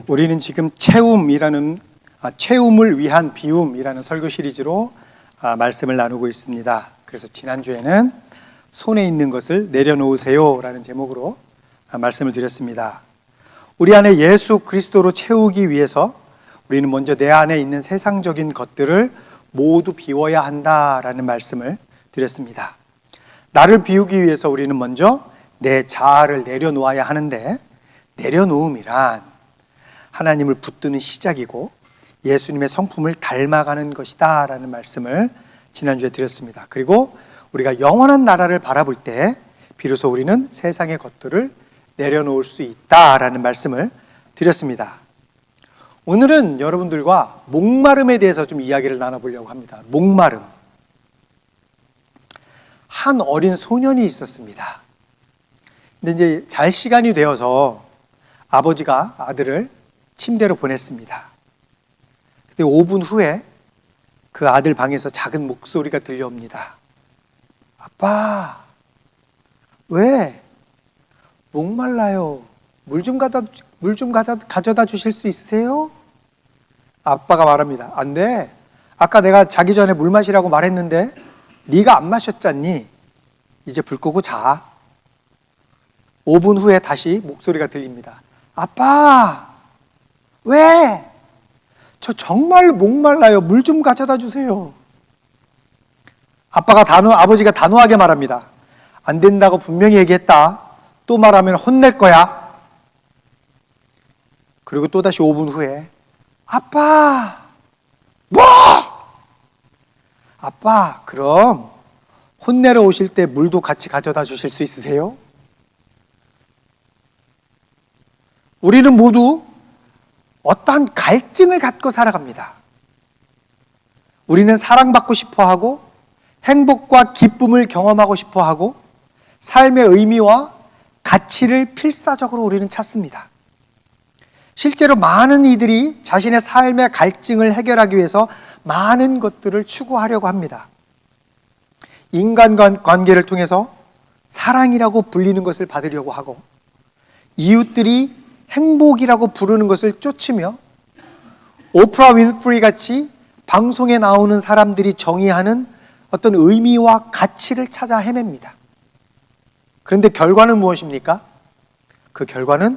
우리는 지금 채움을 위한 비움이라는 설교 시리즈로 말씀을 나누고 있습니다. 그래서 지난주에는 손에 있는 것을 내려놓으세요 라는 제목으로 말씀을 드렸습니다. 우리 안에 예수 그리스도로 채우기 위해서 우리는 먼저 내 안에 있는 세상적인 것들을 모두 비워야 한다라는 말씀을 드렸습니다. 나를 비우기 위해서 우리는 먼저 내 자아를 내려놓아야 하는데, 내려놓음이란 하나님을 붙드는 시작이고 예수님의 성품을 닮아가는 것이다 라는 말씀을 지난주에 드렸습니다. 그리고 우리가 영원한 나라를 바라볼 때 비로소 우리는 세상의 것들을 내려놓을 수 있다라는 말씀을 드렸습니다. 오늘은 여러분들과 목마름에 대해서 좀 이야기를 나눠보려고 합니다. 목마름. 한 어린 소년이 있었습니다. 근데 이제 잘 시간이 되어서 아버지가 아들을 침대로 보냈습니다. 근데 5분 후에 그 아들 방에서 작은 목소리가 들려옵니다. 아빠, 왜? 목말라요. 물 좀 가져다 주실 수 있으세요? 아빠가 말합니다. 안 돼. 아까 내가 자기 전에 물 마시라고 말했는데 네가 안 마셨잖니? 이제 불 끄고 자. 5분 후에 다시 목소리가 들립니다. 아빠, 왜? 저 정말 목말라요. 물 좀 가져다 주세요. 아버지가 단호하게 말합니다. 안 된다고 분명히 얘기했다. 또 말하면 혼낼 거야. 그리고 또다시 5분 후에 아빠, 뭐? 아빠, 그럼 혼내러 오실 때 물도 같이 가져다 주실 수 있으세요? 우리는 모두 어떠한 갈증을 갖고 살아갑니다. 우리는 사랑받고 싶어하고 행복과 기쁨을 경험하고 싶어하고 삶의 의미와 가치를 필사적으로 우리는 찾습니다. 실제로 많은 이들이 자신의 삶의 갈증을 해결하기 위해서 많은 것들을 추구하려고 합니다. 인간관계를 통해서 사랑이라고 불리는 것을 받으려고 하고, 이웃들이 행복이라고 부르는 것을 쫓으며, 오프라 윈프리 같이 방송에 나오는 사람들이 정의하는 어떤 의미와 가치를 찾아 헤맵니다. 그런데 결과는 무엇입니까? 그 결과는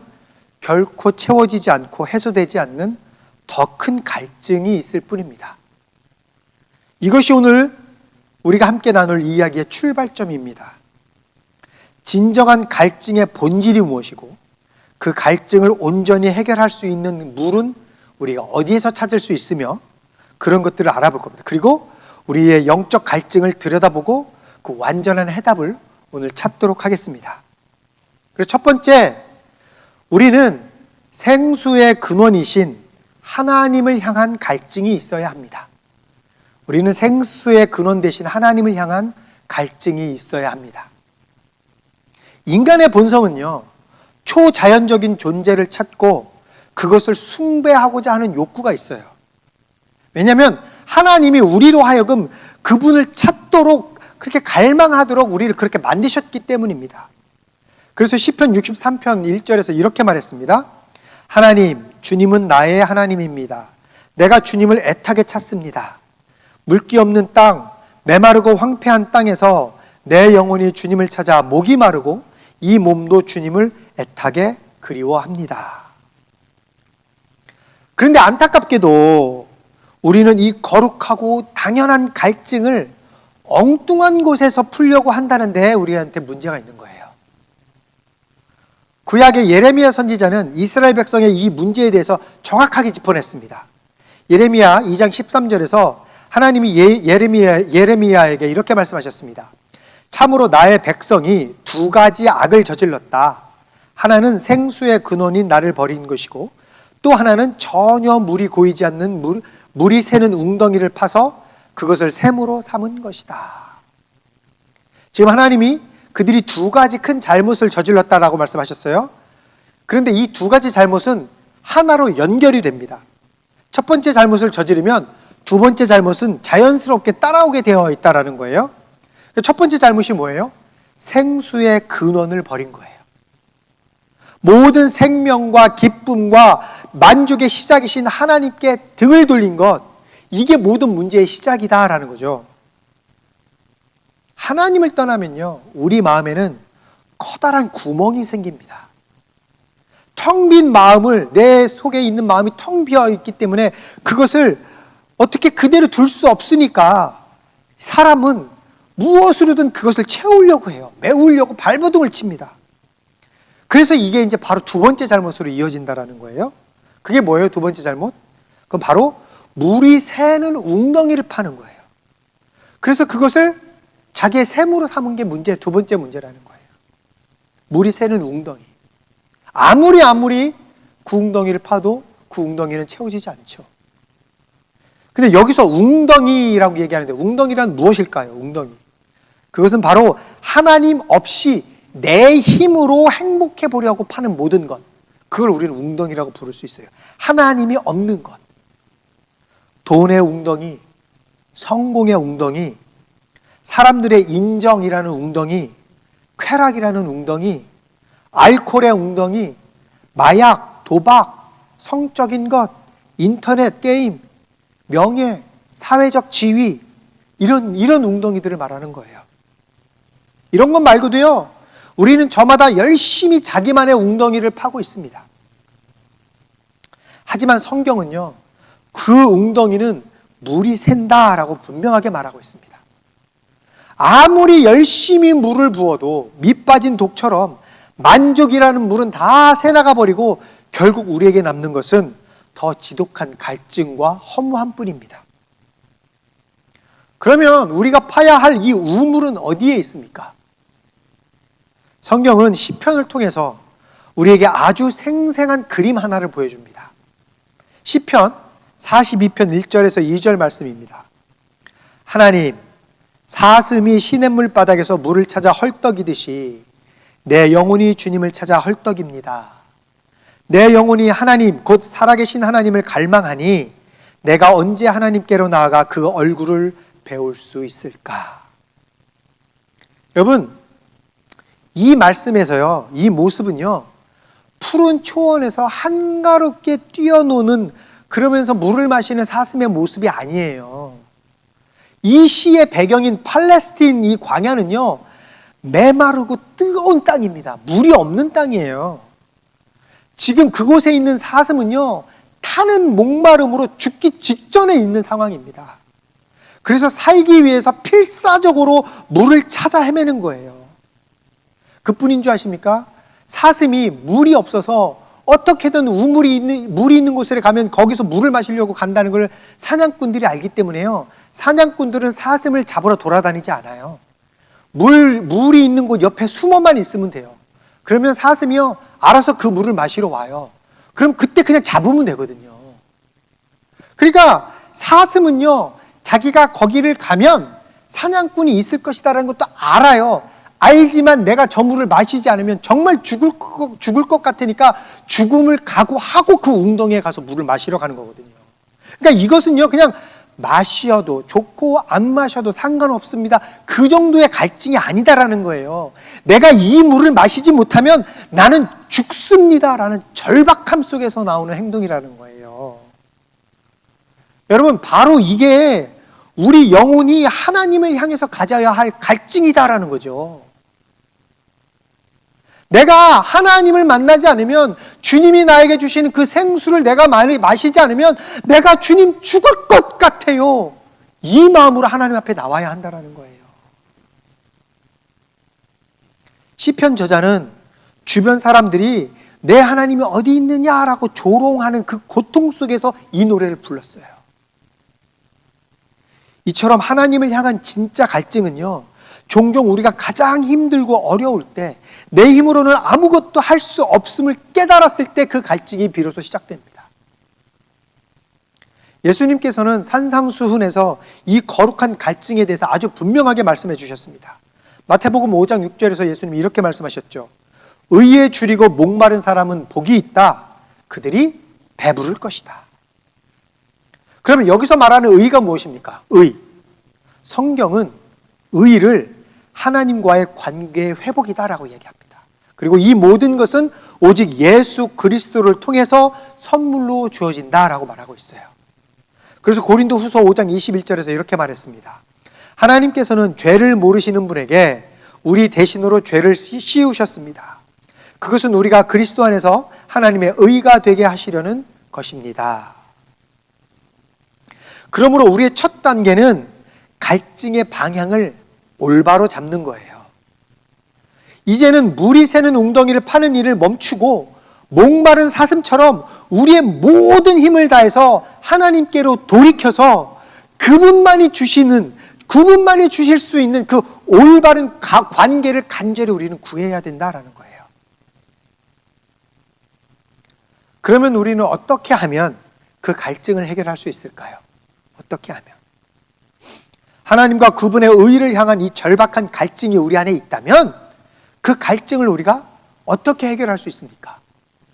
결코 채워지지 않고 해소되지 않는 더 큰 갈증이 있을 뿐입니다. 이것이 오늘 우리가 함께 나눌 이야기의 출발점입니다. 진정한 갈증의 본질이 무엇이고 그 갈증을 온전히 해결할 수 있는 물은 우리가 어디에서 찾을 수 있으며 그런 것들을 알아볼 겁니다. 그리고 우리의 영적 갈증을 들여다보고 그 완전한 해답을 오늘 찾도록 하겠습니다. 그래서 첫 번째, 우리는 생수의 근원이신 하나님을 향한 갈증이 있어야 합니다. 우리는 생수의 근원 대신 하나님을 향한 갈증이 있어야 합니다. 인간의 본성은요, 초자연적인 존재를 찾고 그것을 숭배하고자 하는 욕구가 있어요. 왜냐하면 하나님이 우리로 하여금 그분을 찾도록, 그렇게 갈망하도록 우리를 그렇게 만드셨기 때문입니다. 그래서 시편 63편 1절에서 이렇게 말했습니다. 하나님, 주님은 나의 하나님입니다. 내가 주님을 애타게 찾습니다. 물기 없는 땅, 메마르고 황폐한 땅에서 내 영혼이 주님을 찾아 목이 마르고 이 몸도 주님을 애타게 그리워합니다. 그런데 안타깝게도 우리는 이 거룩하고 당연한 갈증을 엉뚱한 곳에서 풀려고 한다는데 우리한테 문제가 있는 거예요. 구약의 예레미야 선지자는 이스라엘 백성의 이 문제에 대해서 정확하게 짚어냈습니다. 예레미야 2장 13절에서 하나님이 예레미야에게 이렇게 말씀하셨습니다. 참으로 나의 백성이 두 가지 악을 저질렀다. 하나는 생수의 근원인 나를 버린 것이고 또 하나는 전혀 물이 고이지 않는 물이 새는 웅덩이를 파서 그것을 샘으로 삼은 것이다. 지금 하나님이 그들이 두 가지 큰 잘못을 저질렀다라고 말씀하셨어요. 그런데 이 두 가지 잘못은 하나로 연결이 됩니다. 첫 번째 잘못을 저지르면 두 번째 잘못은 자연스럽게 따라오게 되어 있다는 거예요. 첫 번째 잘못이 뭐예요? 생수의 근원을 버린 거예요. 모든 생명과 기쁨과 만족의 시작이신 하나님께 등을 돌린 것, 이게 모든 문제의 시작이다라는 거죠. 하나님을 떠나면요, 우리 마음에는 커다란 구멍이 생깁니다. 텅 빈 마음을, 내 속에 있는 마음이 텅 비어 있기 때문에 그것을 어떻게 그대로 둘 수 없으니까 사람은 무엇으로든 그것을 채우려고 해요. 메우려고 발버둥을 칩니다. 그래서 이게 이제 바로 두 번째 잘못으로 이어진다라는 거예요. 그게 뭐예요? 두 번째 잘못? 그건 바로 물이 새는 웅덩이를 파는 거예요. 그래서 그것을 자기의 샘으로 삼은 게 두 번째 문제라는 거예요. 물이 새는 웅덩이. 아무리 그 웅덩이를 파도 그 웅덩이는 채워지지 않죠. 근데 여기서 웅덩이라고 얘기하는데, 웅덩이란 무엇일까요? 웅덩이. 그것은 바로 하나님 없이 내 힘으로 행복해 보려고 파는 모든 것, 그걸 우리는 웅덩이라고 부를 수 있어요. 하나님이 없는 것. 돈의 웅덩이, 성공의 웅덩이, 사람들의 인정이라는 웅덩이, 쾌락이라는 웅덩이, 알코올의 웅덩이, 마약, 도박, 성적인 것, 인터넷 게임, 명예, 사회적 지위, 이런 웅덩이들을 말하는 거예요. 이런 것 말고도요, 우리는 저마다 열심히 자기만의 웅덩이를 파고 있습니다. 하지만 성경은요, 그 웅덩이는 물이 샌다라고 분명하게 말하고 있습니다. 아무리 열심히 물을 부어도 밑 빠진 독처럼 만족이라는 물은 다 새나가 버리고 결국 우리에게 남는 것은 더 지독한 갈증과 허무함 뿐입니다. 그러면 우리가 파야 할 이 우물은 어디에 있습니까? 성경은 시편을 통해서 우리에게 아주 생생한 그림 하나를 보여줍니다. 시편 42편 1절에서 2절 말씀입니다. 하나님, 사슴이 시냇물 바닥에서 물을 찾아 헐떡이듯이 내 영혼이 주님을 찾아 헐떡입니다. 내 영혼이 하나님 곧 살아계신 하나님을 갈망하니 내가 언제 하나님께로 나아가 그 얼굴을 배울 수 있을까? 여러분, 이 말씀에서요, 이 모습은요, 푸른 초원에서 한가롭게 뛰어노는, 그러면서 물을 마시는 사슴의 모습이 아니에요. 이 시의 배경인 팔레스틴 이 광야는요, 메마르고 뜨거운 땅입니다. 물이 없는 땅이에요. 지금 그곳에 있는 사슴은요, 타는 목마름으로 죽기 직전에 있는 상황입니다. 그래서 살기 위해서 필사적으로 물을 찾아 헤매는 거예요. 그뿐인 줄 아십니까? 사슴이 물이 없어서 어떻게든 물이 있는 곳에 가면 거기서 물을 마시려고 간다는 걸 사냥꾼들이 알기 때문에요, 사냥꾼들은 사슴을 잡으러 돌아다니지 않아요. 물이 있는 곳 옆에 숨어만 있으면 돼요. 그러면 사슴이요, 알아서 그 물을 마시러 와요. 그럼 그때 그냥 잡으면 되거든요. 그러니까 사슴은요, 자기가 거기를 가면 사냥꾼이 있을 것이다라는 것도 알아요. 알지만 내가 저 물을 마시지 않으면 정말 죽을 것 같으니까 죽음을 각오하고 그 웅덩이에 가서 물을 마시러 가는 거거든요. 그러니까 이것은요, 그냥 마셔도 좋고 안 마셔도 상관없습니다, 그 정도의 갈증이 아니다라는 거예요. 내가 이 물을 마시지 못하면 나는 죽습니다라는 절박함 속에서 나오는 행동이라는 거예요. 여러분, 바로 이게 우리 영혼이 하나님을 향해서 가져야 할 갈증이다라는 거죠. 내가 하나님을 만나지 않으면, 주님이 나에게 주시는 그 생수를 내가 마시지 않으면 내가 주님 죽을 것 같아요. 이 마음으로 하나님 앞에 나와야 한다는 거예요. 시편 저자는 주변 사람들이 내 하나님이 어디 있느냐라고 조롱하는 그 고통 속에서 이 노래를 불렀어요. 이처럼 하나님을 향한 진짜 갈증은요, 종종 우리가 가장 힘들고 어려울 때, 내 힘으로는 아무것도 할 수 없음을 깨달았을 때 그 갈증이 비로소 시작됩니다. 예수님께서는 산상수훈에서 이 거룩한 갈증에 대해서 아주 분명하게 말씀해 주셨습니다. 마태복음 5장 6절에서 예수님이 이렇게 말씀하셨죠. 의에 줄이고 목마른 사람은 복이 있다. 그들이 배부를 것이다. 그러면 여기서 말하는 의가 무엇입니까? 의. 성경은 의를 하나님과의 관계의 회복이다라고 얘기합니다. 그리고 이 모든 것은 오직 예수 그리스도를 통해서 선물로 주어진다라고 말하고 있어요. 그래서 고린도후서 5장 21절에서 이렇게 말했습니다. 하나님께서는 죄를 모르시는 분에게 우리 대신으로 죄를 씌우셨습니다. 그것은 우리가 그리스도 안에서 하나님의 의가 되게 하시려는 것입니다. 그러므로 우리의 첫 단계는 갈증의 방향을 올바로 잡는 거예요. 이제는 물이 새는 웅덩이를 파는 일을 멈추고 목마른 사슴처럼 우리의 모든 힘을 다해서 하나님께로 돌이켜서 그분만이 주실 수 있는 그 올바른 관계를 간절히 우리는 구해야 된다라는 거예요. 그러면 우리는 어떻게 하면 그 갈증을 해결할 수 있을까요? 어떻게 하면? 하나님과 그분의 의를 향한 이 절박한 갈증이 우리 안에 있다면 그 갈증을 우리가 어떻게 해결할 수 있습니까?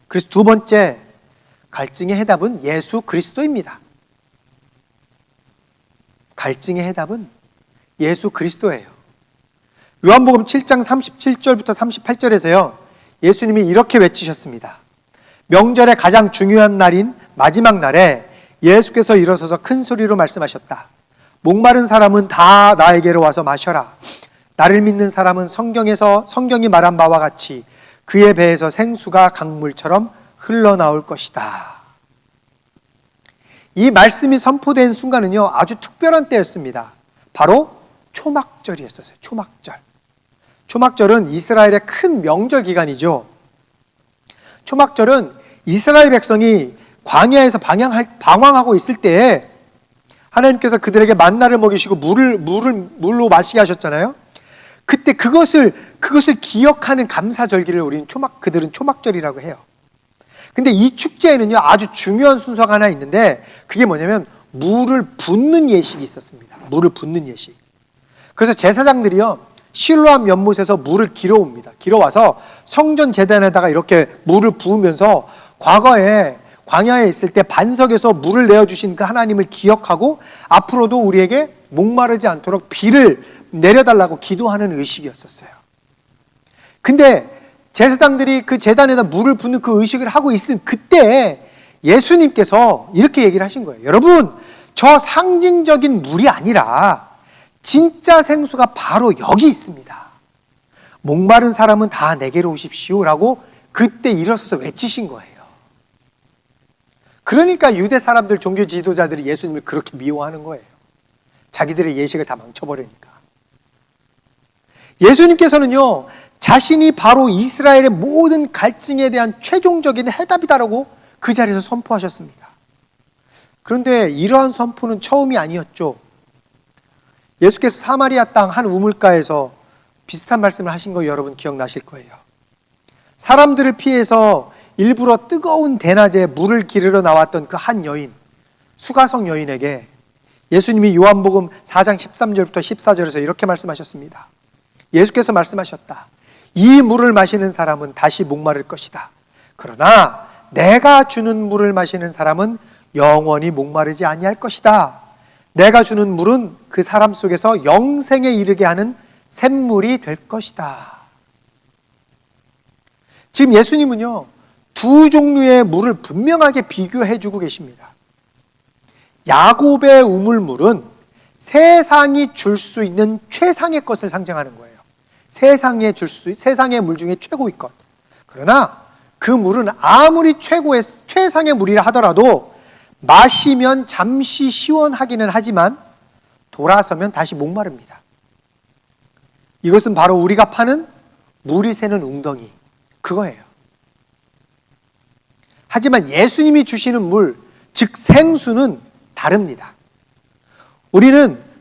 그래서 두 번째 갈증의 해답은 예수 그리스도입니다. 갈증의 해답은 예수 그리스도예요. 요한복음 7장 37절부터 38절에서요. 예수님이 이렇게 외치셨습니다. 명절의 가장 중요한 날인 마지막 날에 예수께서 일어서서 큰 소리로 말씀하셨다. 목마른 사람은 다 나에게로 와서 마셔라. 나를 믿는 사람은 성경이 말한 바와 같이 그의 배에서 생수가 강물처럼 흘러나올 것이다. 이 말씀이 선포된 순간은요, 아주 특별한 때였습니다. 바로 초막절이었어요. 초막절. 초막절은 이스라엘의 큰 명절 기간이죠. 초막절은 이스라엘 백성이 광야에서 방황하고 있을 때에 하나님께서 그들에게 만나를 먹이시고 물로 마시게 하셨잖아요. 그때 그것을 기억하는 감사절기를 그들은 초막절이라고 해요. 근데 이 축제에는요, 아주 중요한 순서가 하나 있는데 그게 뭐냐면 물을 붓는 예식이 있었습니다. 물을 붓는 예식. 그래서 제사장들이요, 실로암 연못에서 물을 길어옵니다. 길어와서 성전 제단에다가 이렇게 물을 부으면서 과거에 광야에 있을 때 반석에서 물을 내어주신 그 하나님을 기억하고 앞으로도 우리에게 목마르지 않도록 비를 내려달라고 기도하는 의식이었었어요. 근데 제사장들이 그 제단에다 물을 붓는 그 의식을 하고 있은 그때 예수님께서 이렇게 얘기를 하신 거예요. 여러분, 저 상징적인 물이 아니라 진짜 생수가 바로 여기 있습니다. 목마른 사람은 다 내게로 오십시오 라고 그때 일어서서 외치신 거예요. 그러니까 유대 사람들, 종교 지도자들이 예수님을 그렇게 미워하는 거예요. 자기들의 예식을 다 망쳐버리니까. 예수님께서는요, 자신이 바로 이스라엘의 모든 갈증에 대한 최종적인 해답이다라고 그 자리에서 선포하셨습니다. 그런데 이러한 선포는 처음이 아니었죠. 예수께서 사마리아 땅 한 우물가에서 비슷한 말씀을 하신 거 여러분 기억나실 거예요. 사람들을 피해서 일부러 뜨거운 대낮에 물을 기르러 나왔던 그 한 여인, 수가성 여인에게 예수님이 요한복음 4장 13절부터 14절에서 이렇게 말씀하셨습니다. 예수께서 말씀하셨다. 이 물을 마시는 사람은 다시 목마를 것이다. 그러나 내가 주는 물을 마시는 사람은 영원히 목마르지 아니할 것이다. 내가 주는 물은 그 사람 속에서 영생에 이르게 하는 샘물이 될 것이다. 지금 예수님은요, 두 종류의 물을 분명하게 비교해 주고 계십니다. 야곱의 우물물은 세상이 줄 수 있는 최상의 것을 상징하는 거예요. 세상의 물 중에 최고의 것. 그러나 그 물은 아무리 최상의 물이라 하더라도 마시면 잠시 시원하기는 하지만 돌아서면 다시 목마릅니다. 이것은 바로 우리가 파는 물이 새는 웅덩이, 그거예요. 하지만 예수님이 주시는 물, 즉 생수는 다릅니다.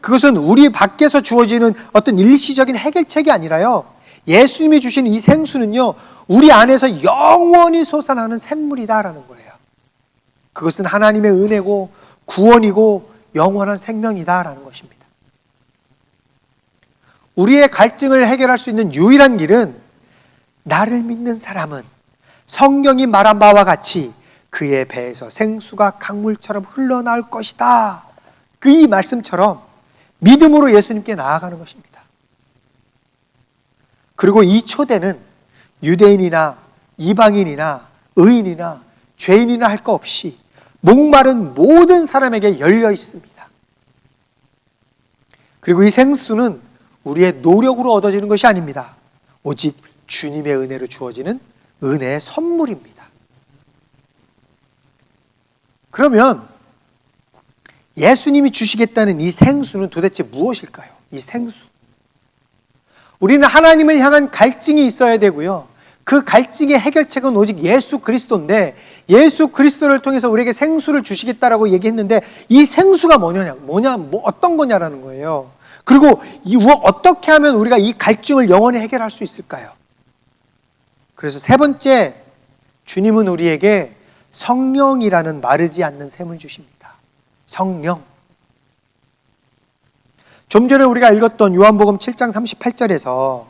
그것은 우리 밖에서 주어지는 어떤 일시적인 해결책이 아니라요, 예수님이 주시는 이 생수는요, 우리 안에서 영원히 솟아나는 샘물이다라는 거예요. 그것은 하나님의 은혜고 구원이고 영원한 생명이다라는 것입니다. 우리의 갈증을 해결할 수 있는 유일한 길은 나를 믿는 사람은 성경이 말한 바와 같이 그의 배에서 생수가 강물처럼 흘러나올 것이다. 이 말씀처럼 믿음으로 예수님께 나아가는 것입니다. 그리고 이 초대는 유대인이나 이방인이나 의인이나 죄인이나 할 것 없이 목마른 모든 사람에게 열려 있습니다. 그리고 이 생수는 우리의 노력으로 얻어지는 것이 아닙니다. 오직 주님의 은혜로 주어지는 은혜의 선물입니다. 그러면 예수님이 주시겠다는 이 생수는 도대체 무엇일까요? 이 생수. 우리는 하나님을 향한 갈증이 있어야 되고요. 그 갈증의 해결책은 오직 예수 그리스도인데, 예수 그리스도를 통해서 우리에게 생수를 주시겠다라고 얘기했는데, 이 생수가 어떤 거냐라는 거예요. 그리고 어떻게 하면 우리가 이 갈증을 영원히 해결할 수 있을까요? 그래서 세 번째, 주님은 우리에게 성령이라는 마르지 않는 샘을 주십니다. 성령. 좀 전에 우리가 읽었던 요한복음 7장 38절에서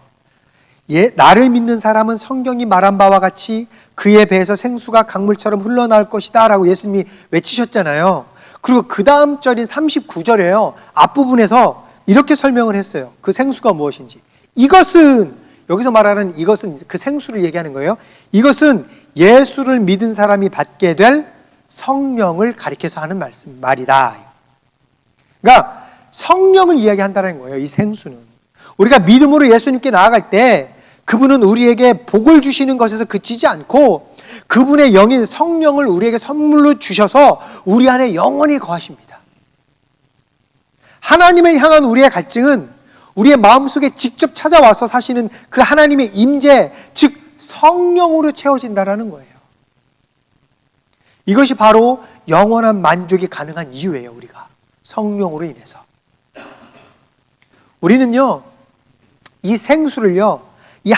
나를 믿는 사람은 성경이 말한 바와 같이 그의 배에서 생수가 강물처럼 흘러나올 것이다 라고 예수님이 외치셨잖아요. 그리고 그 다음 절인 39절에요. 앞부분에서 이렇게 설명을 했어요. 그 생수가 무엇인지. 이것은, 여기서 말하는 이것은 그 생수를 얘기하는 거예요. 이것은 예수를 믿은 사람이 받게 될 성령을 가리켜서 하는 말이다. 그러니까 성령을 이야기한다는 거예요. 이 생수는. 우리가 믿음으로 예수님께 나아갈 때 그분은 우리에게 복을 주시는 것에서 그치지 않고 그분의 영인 성령을 우리에게 선물로 주셔서 우리 안에 영원히 거하십니다. 하나님을 향한 우리의 갈증은 우리의 마음속에 직접 찾아와서 사시는 그 하나님의 임재, 즉 성령으로 채워진다라는 거예요. 이것이 바로 영원한 만족이 가능한 이유예요. 우리가 성령으로 인해서. 우리는요, 이 생수를요, 이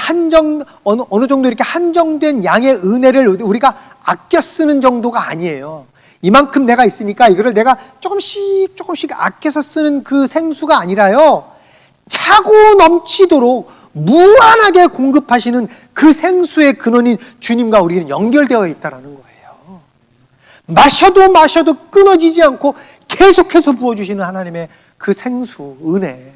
어느 정도 이렇게 한정된 양의 은혜를 우리가 아껴 쓰는 정도가 아니에요. 이만큼 내가 있으니까 이거를 내가 조금씩 아껴서 쓰는 그 생수가 아니라요, 차고 넘치도록 무한하게 공급하시는 그 생수의 근원인 주님과 우리는 연결되어 있다는 거예요. 마셔도 끊어지지 않고 계속해서 부어주시는 하나님의 그 생수, 은혜.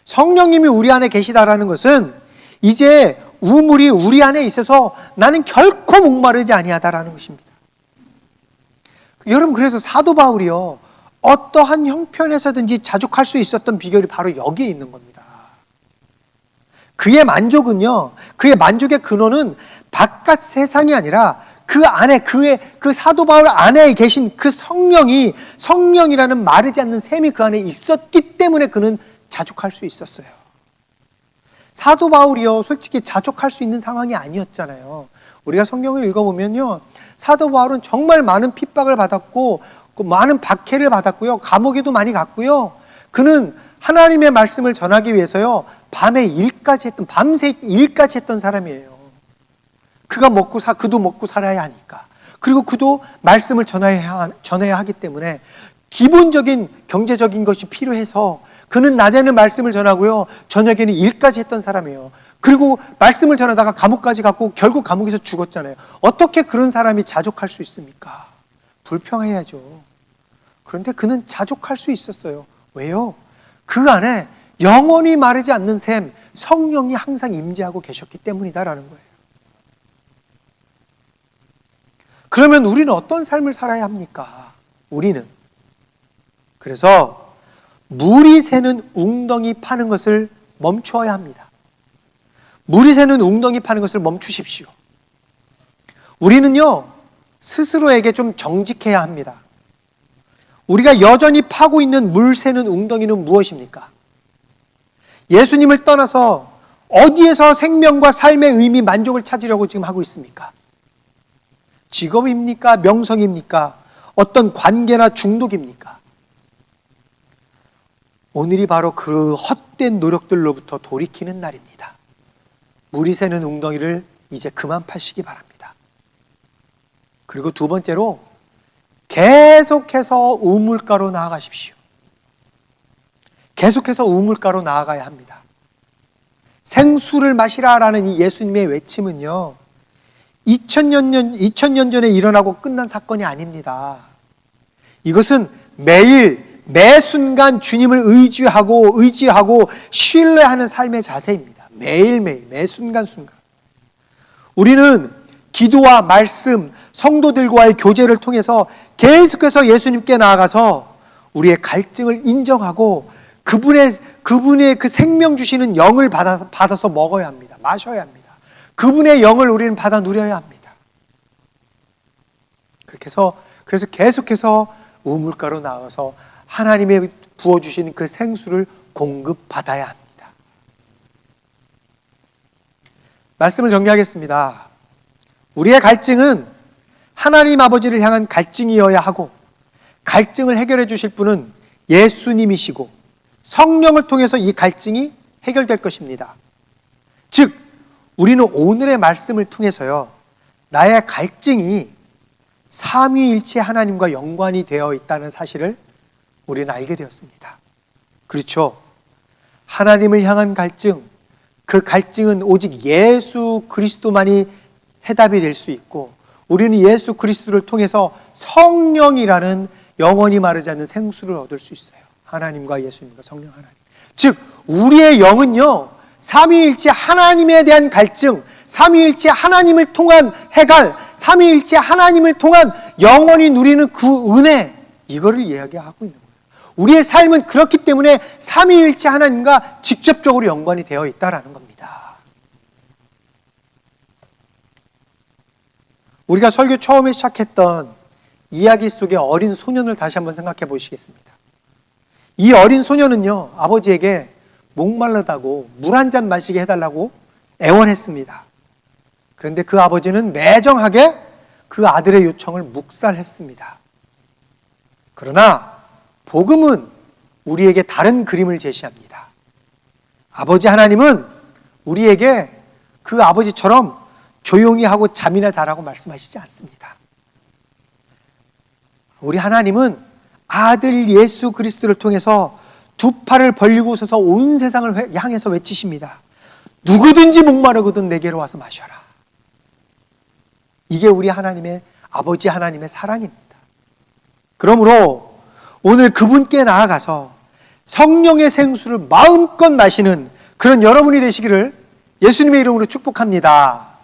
성령님이 우리 안에 계시다라는 것은 이제 우물이 우리 안에 있어서 나는 결코 목마르지 아니하다라는 것입니다. 여러분, 그래서 사도 바울이요, 어떠한 형편에서든지 자족할 수 있었던 비결이 바로 여기에 있는 겁니다. 그의 만족은요, 그의 만족의 근원은 바깥 세상이 아니라 그 안에, 그 사도 바울 안에 계신 그 성령이라는 마르지 않는 샘이 그 안에 있었기 때문에 그는 자족할 수 있었어요. 사도 바울이요, 솔직히 자족할 수 있는 상황이 아니었잖아요. 우리가 성경을 읽어보면요, 사도 바울은 정말 많은 핍박을 받았고 많은 박해를 받았고요, 감옥에도 많이 갔고요. 그는 하나님의 말씀을 전하기 위해서요, 밤새 일까지 했던 사람이에요. 그도 먹고 살아야 하니까. 그리고 그도 말씀을 전해야 하기 때문에 기본적인 경제적인 것이 필요해서 그는 낮에는 말씀을 전하고요, 저녁에는 일까지 했던 사람이에요. 그리고 말씀을 전하다가 감옥까지 갔고 결국 감옥에서 죽었잖아요. 어떻게 그런 사람이 자족할 수 있습니까? 불평해야죠. 그런데 그는 자족할 수 있었어요. 왜요? 그 안에 영원히 마르지 않는 샘, 성령이 항상 임재하고 계셨기 때문이다라는 거예요. 그러면 우리는 어떤 삶을 살아야 합니까? 그래서 물이 새는 웅덩이 파는 것을 멈추어야 합니다. 물이 새는 웅덩이 파는 것을 멈추십시오. 우리는요, 스스로에게 좀 정직해야 합니다. 우리가 여전히 파고 있는 물 새는 웅덩이는 무엇입니까? 예수님을 떠나서 어디에서 생명과 삶의 의미, 만족을 찾으려고 지금 하고 있습니까? 직업입니까? 명성입니까? 어떤 관계나 중독입니까? 오늘이 바로 그 헛된 노력들로부터 돌이키는 날입니다. 물이 새는 웅덩이를 이제 그만 파시기 바랍니다. 그리고 두 번째로, 계속해서 우물가로 나아가십시오. 계속해서 우물가로 나아가야 합니다. 생수를 마시라라는 이 예수님의 외침은요, 2000년 전에 일어나고 끝난 사건이 아닙니다. 이것은 매 순간 주님을 의지하고 신뢰하는 삶의 자세입니다. 매일매일, 매 순간순간. 우리는 기도와 말씀, 성도들과의 교제를 통해서 계속해서 예수님께 나아가서 우리의 갈증을 인정하고 그분의 그 생명 주시는 영을 받아서 먹어야 합니다. 마셔야 합니다. 그분의 영을 우리는 받아 누려야 합니다. 그래서 계속해서 우물가로 나와서 하나님의 부어주시는 그 생수를 공급받아야 합니다. 말씀을 정리하겠습니다. 우리의 갈증은 하나님 아버지를 향한 갈증이어야 하고, 갈증을 해결해 주실 분은 예수님이시고 성령을 통해서 이 갈증이 해결될 것입니다. 즉, 우리는 오늘의 말씀을 통해서요, 나의 갈증이 삼위일체 하나님과 연관이 되어 있다는 사실을 우리는 알게 되었습니다. 그렇죠? 하나님을 향한 갈증, 그 갈증은 오직 예수 그리스도만이 해답이 될 수 있고, 우리는 예수 그리스도를 통해서 성령이라는 영원히 마르지 않는 생수를 얻을 수 있어요. 하나님과 예수님과 성령 하나님. 즉, 우리의 영은요, 삼위일체 하나님에 대한 갈증, 삼위일체 하나님을 통한 해갈, 삼위일체 하나님을 통한 영원히 누리는 그 은혜, 이거를 이야기하고 있는 거예요. 우리의 삶은 그렇기 때문에 삼위일체 하나님과 직접적으로 연관이 되어 있다는 겁니다. 우리가 설교 처음에 시작했던 이야기 속의 어린 소년을 다시 한번 생각해 보시겠습니다. 이 어린 소년은요, 아버지에게 목말르다고 물 한 잔 마시게 해달라고 애원했습니다. 그런데 그 아버지는 매정하게 그 아들의 요청을 묵살했습니다. 그러나 복음은 우리에게 다른 그림을 제시합니다. 아버지 하나님은 우리에게 그 아버지처럼 조용히 하고 잠이나 자라고 말씀하시지 않습니다. 우리 하나님은 아들 예수 그리스도를 통해서 두 팔을 벌리고 서서 온 세상을 향해서 외치십니다. 누구든지 목마르거든 내게로 와서 마셔라. 이게 우리 하나님의, 아버지 하나님의 사랑입니다. 그러므로 오늘 그분께 나아가서 성령의 생수를 마음껏 마시는 그런 여러분이 되시기를 예수님의 이름으로 축복합니다.